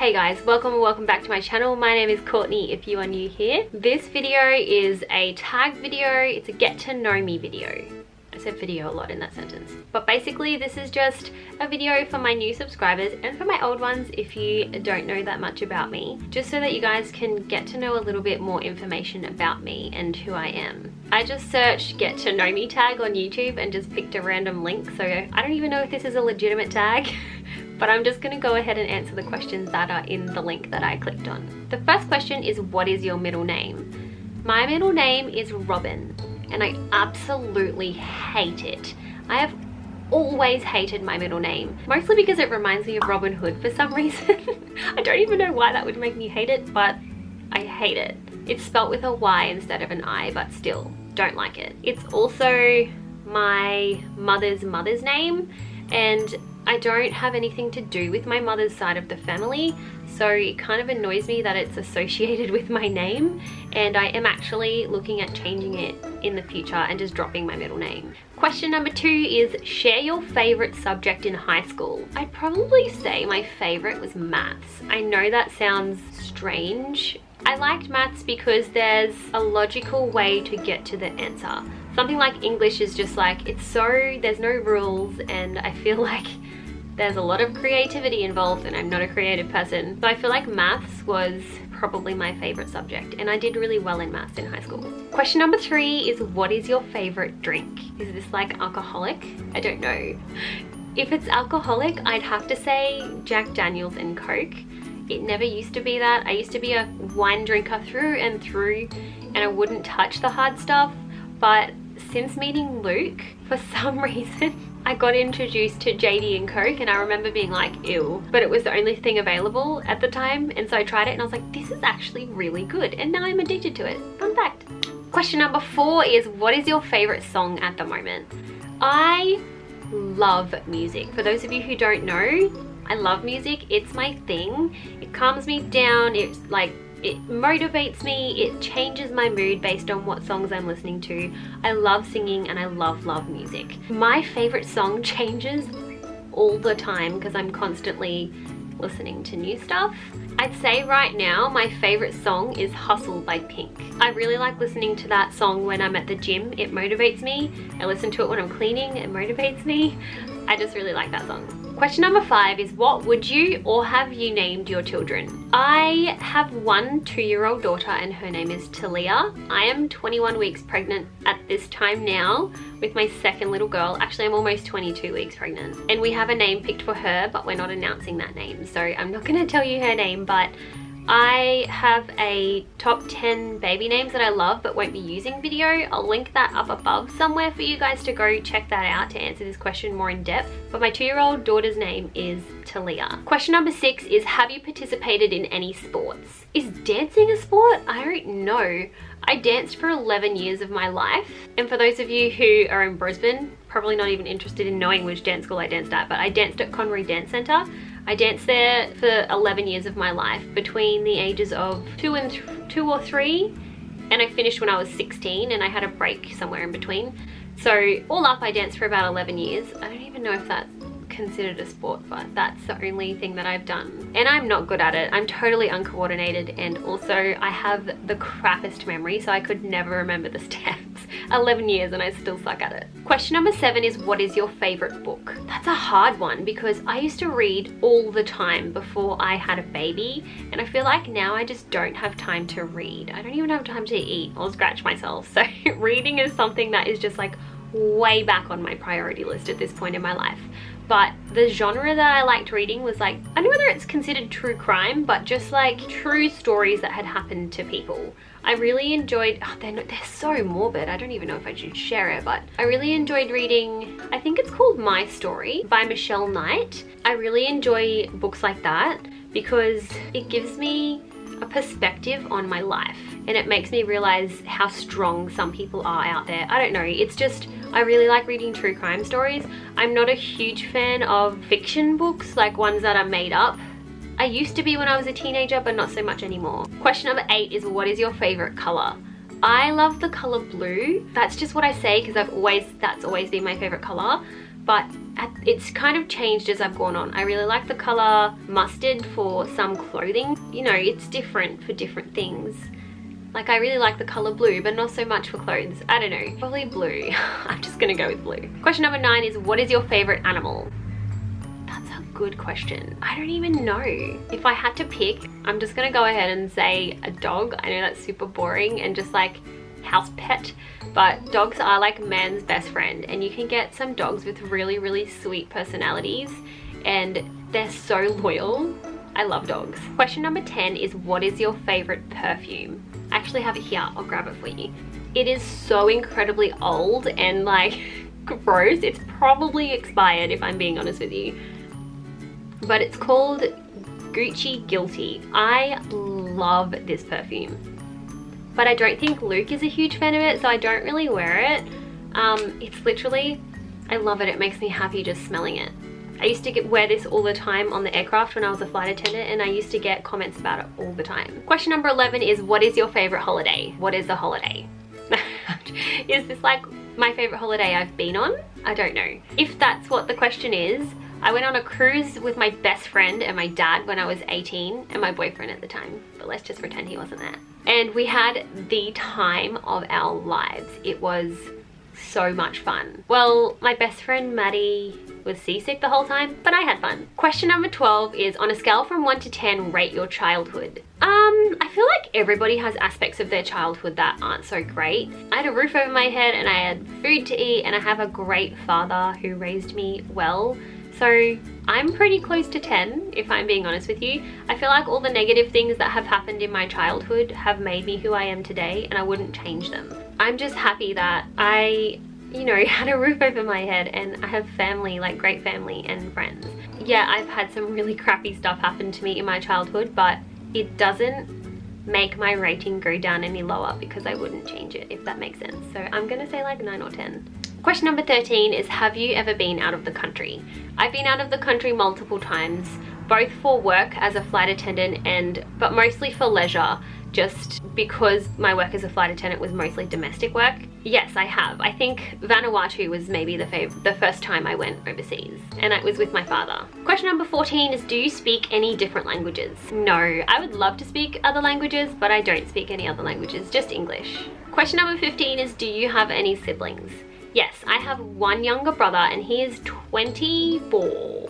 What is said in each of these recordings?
Hey guys, welcome back to my channel. My name is Courtney if you are new here. This video is a tag video. It's a get to know me video. I said video a lot in that sentence. But basically this is just a video for my new subscribers and for my old ones if you don't know that much about me. Just so that you guys can get to know a little bit more information about me and who I am. I just searched get to know me tag on YouTube and just picked a random link. So I don't even know if this is a legitimate tag. But I'm just gonna go ahead and answer the questions that are in the link that I clicked on. The first question is, what is your middle name? My middle name is Robin, and I absolutely hate it. I have always hated my middle name, mostly because it reminds me of Robin Hood for some reason. I don't even know why that would make me hate it, but I hate it. It's spelt with a Y instead of an I, but still, don't like it. It's also my mother's name, and I don't have anything to do with my mother's side of the family, so it kind of annoys me that it's associated with my name, and I am actually looking at changing it in the future and just dropping my middle name. Question number 2 is, share your favorite subject in high school. I'd probably say my favorite was maths. I know that sounds strange. I liked maths because there's a logical way to get to the answer. Something like English is just like, there's no rules, and I feel like there's a lot of creativity involved and I'm not a creative person. So I feel like maths was probably my favorite subject, and I did really well in maths in high school. Question number 3 is, what is your favorite drink? Is this like alcoholic? I don't know. If it's alcoholic, I'd have to say Jack Daniels and Coke. It never used to be that. I used to be a wine drinker through and through, and I wouldn't touch the hard stuff. But since meeting Luke, for some reason, I got introduced to JD and Coke, and I remember being like, ew. But it was the only thing available at the time, and so I tried it and I was like, this is actually really good, and now I'm addicted to it. Fun fact. Question number 4 is, what is your favorite song at the moment? I love music. For those of you who don't know, I love music. It's my thing. It calms me down. It's like, it motivates me, it changes my mood based on what songs I'm listening to. I love singing and I love music. My favorite song changes all the time because I'm constantly listening to new stuff. I'd say right now my favorite song is Hustle by Pink. I really like listening to that song when I'm at the gym. It motivates me. I listen to it when I'm cleaning. It motivates me. I just really like that song. Question number 5 is, what would you or have you named your children? I have one 2-year-old daughter and her name is Talia. I am 21 weeks pregnant at this time now with my second little girl. Actually, I'm almost 22 weeks pregnant. And we have a name picked for her, but we're not announcing that name. So I'm not gonna tell you her name, but I have a top 10 baby names that I love but won't be using video. I'll link that up above somewhere for you guys to go check that out to answer this question more in depth. But my 2-year-old daughter's name is Talia. Question number 6 is, have you participated in any sports? Is dancing a sport? I don't know. I danced for 11 years of my life. And for those of you who are in Brisbane, probably not even interested in knowing which dance school I danced at, but I danced at Conroy Dance Centre. I danced there for 11 years of my life, between the ages of 2 or 3, and I finished when I was 16, and I had a break somewhere in between. So all up, I danced for about 11 years. I don't even know if that's considered a sport, but that's the only thing that I've done. And I'm not good at it. I'm totally uncoordinated, and also I have the crappiest memory, so I could never remember the steps. 11 years and I still suck at it. Question number 7 is, what is your favorite book? That's a hard one because I used to read all the time before I had a baby, and I feel like now I just don't have time to read. I don't even have time to eat or scratch myself. So reading is something that is just like way back on my priority list at this point in my life. But the genre that I liked reading was like, I don't know whether it's considered true crime, but just like true stories that had happened to people. I really enjoyed, they're so morbid, I don't even know if I should share it, but I really enjoyed reading, I think it's called My Story by Michelle Knight. I really enjoy books like that because it gives me a perspective on my life, and it makes me realize how strong some people are out there. I don't know, it's just, I really like reading true crime stories. I'm not a huge fan of fiction books, like ones that are made up. I used to be when I was a teenager, but not so much anymore. Question number 8 is, what is your favorite color? I love the color blue. That's just what I say because that's always been my favorite color. but it's kind of changed as I've gone on. I really like the color mustard for some clothing. You know, it's different for different things. Like, I really like the color blue, but not so much for clothes. I don't know, probably blue. I'm just gonna go with blue. Question number 9 is, what is your favorite animal? That's a good question. I don't even know. If I had to pick, I'm just gonna go ahead and say a dog. I know that's super boring and just like house pet, but dogs are like man's best friend, and you can get some dogs with really, really sweet personalities and they're so loyal. I love dogs. Question number 10 is, what is your favorite perfume? I actually have it here, I'll grab it for you. It is so incredibly old and like gross. It's probably expired if I'm being honest with you. But it's called Gucci Guilty. I love this perfume. But I don't think Luke is a huge fan of it, so I don't really wear it. It's literally, I love it. It makes me happy just smelling it. I used to wear this all the time on the aircraft when I was a flight attendant, and I used to get comments about it all the time. Question number 11 is, what is your favorite holiday? What is a holiday? Is this like my favorite holiday I've been on? I don't know. If that's what the question is, I went on a cruise with my best friend and my dad when I was 18 and my boyfriend at the time, but let's just pretend he wasn't there. And we had the time of our lives. It was so much fun. Well, my best friend Maddie was seasick the whole time, but I had fun. Question number 12 is, on a scale from 1 to 10, rate your childhood. I feel like everybody has aspects of their childhood that aren't so great. I had a roof over my head and I had food to eat, and I have a great father who raised me well. So I'm pretty close to 10, if I'm being honest with you. I feel like all the negative things that have happened in my childhood have made me who I am today, and I wouldn't change them. I'm just happy that I, you know, had a roof over my head and I have family, like great family and friends. Yeah, I've had some really crappy stuff happen to me in my childhood, but it doesn't make my rating go down any lower because I wouldn't change it, if that makes sense. So I'm gonna say like 9 or 10. Question number 13 is, have you ever been out of the country? I've been out of the country multiple times, both for work as a flight attendant but mostly for leisure, just because my work as a flight attendant was mostly domestic work. Yes, I have. I think Vanuatu was maybe the first time I went overseas, and it was with my father. Question number 14 is, do you speak any different languages? No, I would love to speak other languages, but I don't speak any other languages, just English. Question number 15 is, do you have any siblings? Yes, I have one younger brother and he is 24.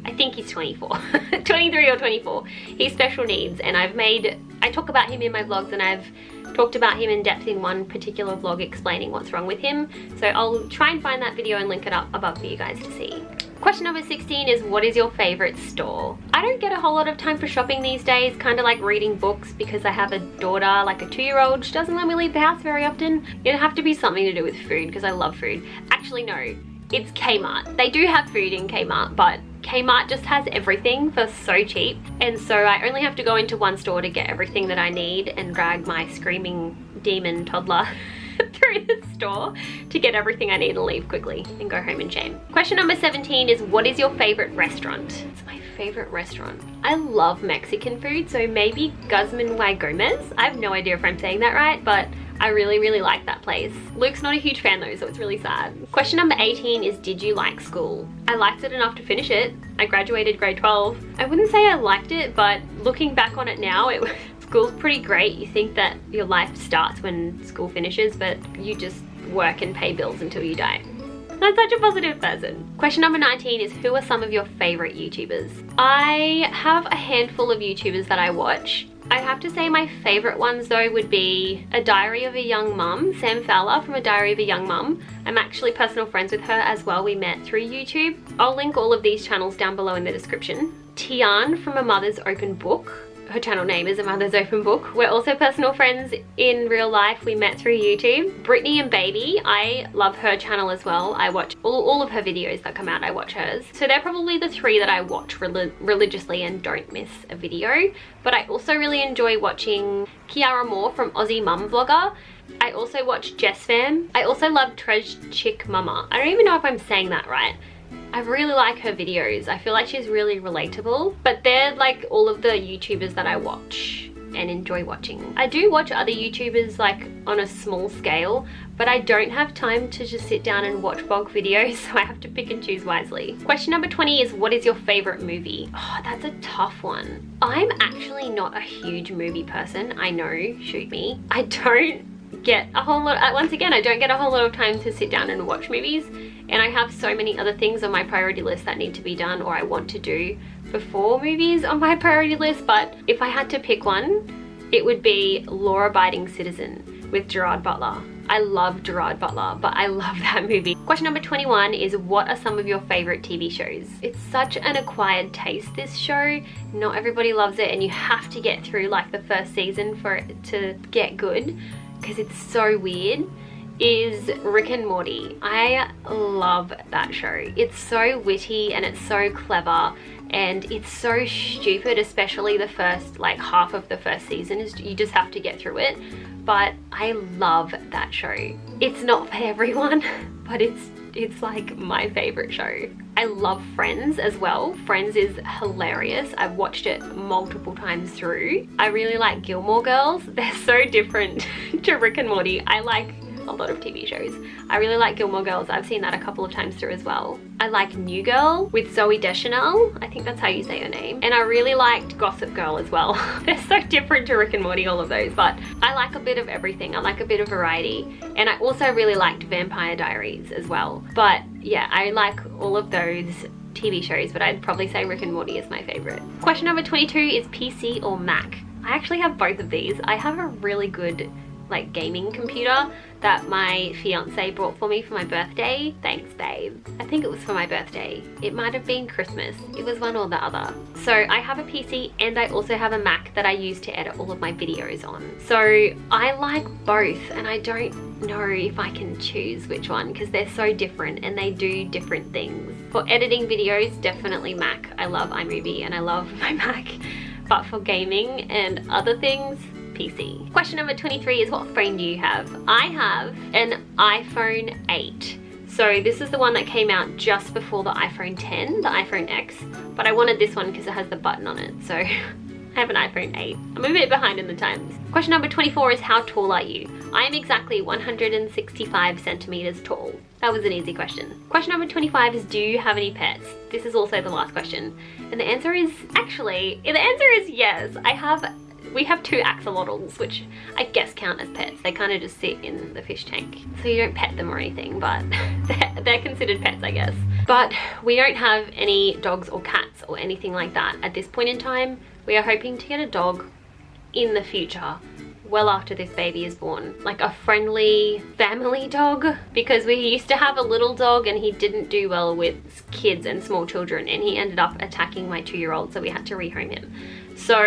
I think he's 24, 23 or 24. He's special needs, and I talk about him in my vlogs, and I've talked about him in depth in one particular vlog explaining what's wrong with him. So I'll try and find that video and link it up above for you guys to see. Question number 16 is, what is your favorite store? I don't get a whole lot of time for shopping these days, kind of like reading books, because I have a daughter, like a 2-year-old. She doesn't let me leave the house very often. It'd have to be something to do with food, because I love food. Actually, no, it's Kmart. They do have food in Kmart, but Kmart just has everything for so cheap, and so I only have to go into one store to get everything that I need and drag my screaming demon toddler through the store to get everything I need and leave quickly and go home in shame. Question number 17 is, what is your favorite restaurant? It's my favorite restaurant. I love Mexican food, so maybe Guzman y Gomez. I have no idea if I'm saying that right, but I really, really like that place. Luke's not a huge fan though, so it's really sad. Question number 18 is, did you like school? I liked it enough to finish it. I graduated grade 12. I wouldn't say I liked it, but looking back on it now, school's pretty great. You think that your life starts when school finishes, but you just work and pay bills until you die. I'm such a positive person. Question number 19 is, who are some of your favorite YouTubers? I have a handful of YouTubers that I watch. I have to say my favorite ones though would be A Diary of a Young Mum, Sam Fowler from A Diary of a Young Mum. I'm actually personal friends with her as well. We met through YouTube. I'll link all of these channels down below in the description. Tian from A Mother's Open Book. Her channel name is A Mother's Open Book. We're also personal friends in real life. We met through YouTube. Britneyandbaby, I love her channel as well. I watch all of her videos that come out, I watch hers. So they're probably the 3 that I watch religiously and don't miss a video. But I also really enjoy watching Kiara Moore from Aussie Mum Vlogger. I also watch Jesssfam. I also love Chic Mama. I don't even know if I'm saying that right. I really like her videos. I feel like she's really relatable, but they're like all of the YouTubers that I watch. and enjoy watching. I do watch other YouTubers like on a small scale, but I don't have time to just sit down and watch bulk videos, so I have to pick and choose wisely. Question number 20 is, what is your favorite movie? Oh, that's a tough one. I'm actually not a huge movie person. I know, shoot me. I don't get a whole lot, once again, I don't get a whole lot of time to sit down and watch movies, and I have so many other things on my priority list that need to be done or I want to do before movies on my priority list. But if I had to pick one, it would be Law-Abiding Citizen with Gerard Butler. I love Gerard Butler, but I love that movie. Question number 21 is, what are some of your favorite TV shows? It's such an acquired taste, this show. Not everybody loves it, and you have to get through like the first season for it to get good because it's so weird. Is Rick and Morty. I love that show. It's so witty and it's so clever and it's so stupid, especially the first like half of the first season. You just have to get through it, but I love that show. It's not for everyone, but it's like my favorite show. I love Friends as well. Friends is hilarious. I've watched it multiple times through. I really like Gilmore Girls. They're so different to Rick and Morty. I like a lot of TV shows. I really like Gilmore Girls. I've seen that a couple of times through as well. I like New Girl with Zooey Deschanel. I think that's how you say her name. And I really liked Gossip Girl as well. They're so different to Rick and Morty, all of those, but I like a bit of everything. I like a bit of variety. And I also really liked Vampire Diaries as well. But yeah, I like all of those TV shows, but I'd probably say Rick and Morty is my favorite. Question number 22 is PC or Mac? I actually have both of these. I have a really good like gaming computer that my fiance brought for me for my birthday. Thanks, babe. I think it was for my birthday. It might have been Christmas. It was one or the other. So I have a PC and I also have a Mac that I use to edit all of my videos on. So I like both and I don't know if I can choose which one because they're so different and they do different things. For editing videos, definitely Mac. I love iMovie and I love my Mac. But for gaming and other things, PC. Question number 23 is, what phone do you have? I have an iPhone 8. So this is the one that came out just before the iPhone 10, the iPhone X, but I wanted this one because it has the button on it. So I have an iPhone 8. I'm a bit behind in the times. Question number 24 is, how tall are you? I am exactly 165 centimeters tall. That was an easy question. Question number 25 is, do you have any pets? This is also the last question. And the answer is, yes. We have 2 axolotls, which I guess count as pets. They kind of just sit in the fish tank. So you don't pet them or anything, but they're considered pets, I guess. But we don't have any dogs or cats or anything like that at this point in time. We are hoping to get a dog in the future, well after this baby is born. Like a friendly family dog, because we used to have a little dog and he didn't do well with kids and small children and he ended up attacking my 2-year-old, so we had to rehome him. So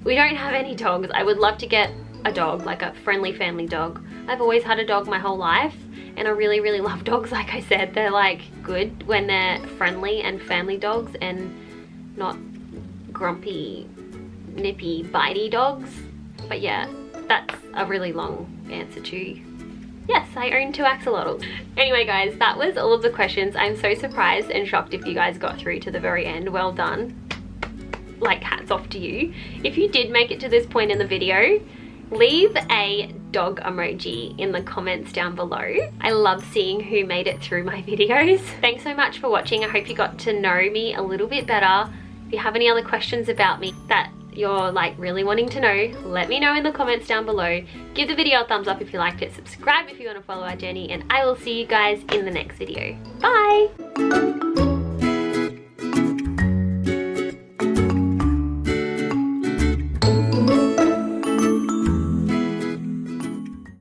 we don't have any dogs. I would love to get a dog, like a friendly family dog. I've always had a dog my whole life and I really, really love dogs. Like I said, they're like good when they're friendly and family dogs and not grumpy, nippy, bitey dogs. But yeah, that's a really long answer to yes, I own 2 axolotls. Anyway guys, that was all of the questions. I'm so surprised and shocked if you guys got through to the very end. Well done. Like, hats off to you. If you did make it to this point in the video, leave a dog emoji in the comments down below. I love seeing who made it through my videos. Thanks so much for watching. I hope you got to know me a little bit better. If you have any other questions about me that you're like really wanting to know, let me know in the comments down below. Give the video a thumbs up if you liked it, subscribe if you want to follow our journey, and I will see you guys in the next video. Bye!